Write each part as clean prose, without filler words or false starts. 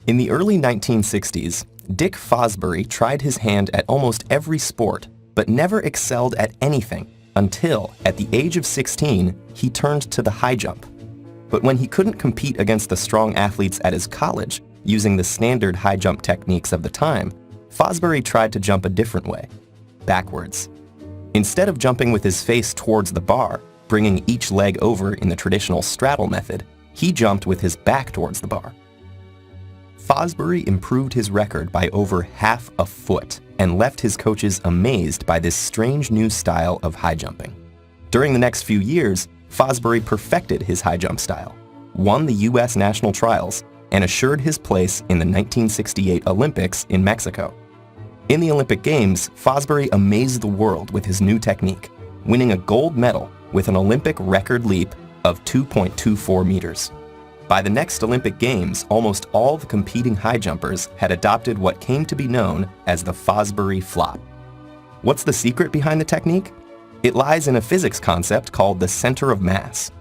In the early 1960s, Dick Fosbury tried his hand at almost every sport, but never excelled at anything until, at the age of 16, he turned to the high jump. But when he couldn't compete against the strong athletes at his college, using the standard high jump techniques of the time, Fosbury tried to jump a different way, backwards. Instead of jumping with his face towards the bar, bringing each leg over in the traditional straddle method, he jumped with his back towards the bar. Fosbury improved his record by over half a foot and left his coaches amazed by this strange new style of high jumping. During the next few years, Fosbury perfected his high jump style, won the U.S. national trials, and assured his place in the 1968 Olympics in Mexico. In the Olympic Games, Fosbury amazed the world with his new technique, winning a gold medal with an Olympic record leap of 2.24 meters. By the next Olympic Games, almost all the competing high jumpers had adopted what came to be known as the Fosbury flop. What's the secret behind the technique? It lies in a physics concept called the center of mass.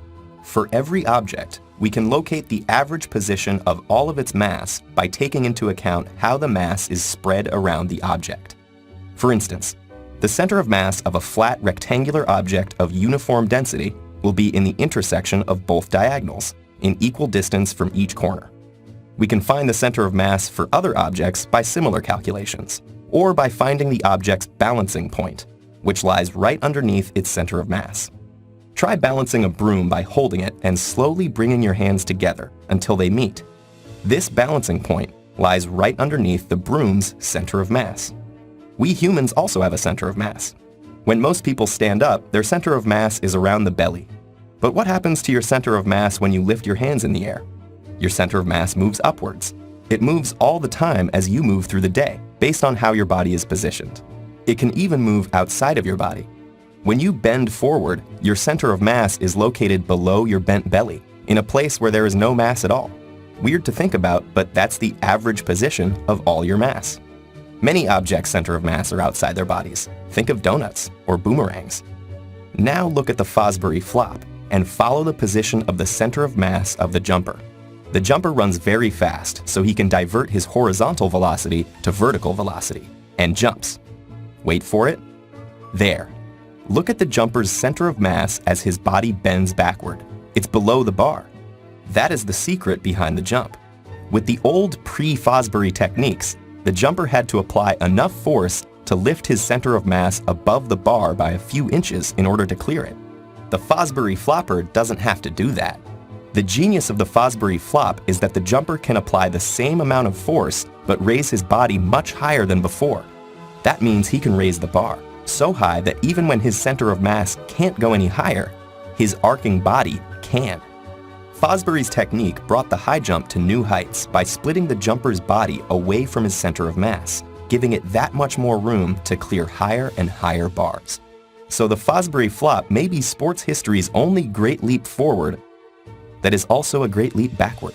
For every object, we can locate the average position of all of its mass by taking into account how the mass is spread around the object. For instance, the center of mass of a flat rectangular object of uniform density will be in the intersection of both diagonals, in equal distance from each corner. We can find the center of mass for other objects by similar calculations, or by finding the object's balancing point, which lies right underneath its center of mass. Try balancing a broom by holding it and slowly bringing your hands together until they meet. This balancing point lies right underneath the broom's center of mass. We humans also have a center of mass. When most people stand up, their center of mass is around the belly. But what happens to your center of mass when you lift your hands in the air? Your center of mass moves upwards. It moves all the time as you move through the day, based on how your body is positioned. It can even move outside of your body. When you bend forward, your center of mass is located below your bent belly, in a place where there is no mass at all. Weird to think about, but that's the average position of all your mass. Many objects' center of mass are outside their bodies. Think of donuts or boomerangs. Now look at the Fosbury flop and follow the position of the center of mass of the jumper. The jumper runs very fast, so he can divert his horizontal velocity to vertical velocity, and jumps. Wait for it. There. Look at the jumper's center of mass as his body bends backward. It's below the bar. That is the secret behind the jump. With the old pre-Fosbury techniques, the jumper had to apply enough force to lift his center of mass above the bar by a few inches in order to clear it. The Fosbury flopper doesn't have to do that. The genius of the Fosbury flop is that the jumper can apply the same amount of force but raise his body much higher than before. That means he can raise the bar so high that even when his center of mass can't go any higher, his arcing body can. Fosbury's technique brought the high jump to new heights by splitting the jumper's body away from his center of mass, giving it that much more room to clear higher and higher bars. So the Fosbury flop may be sports history's only great leap forward that is also a great leap backward.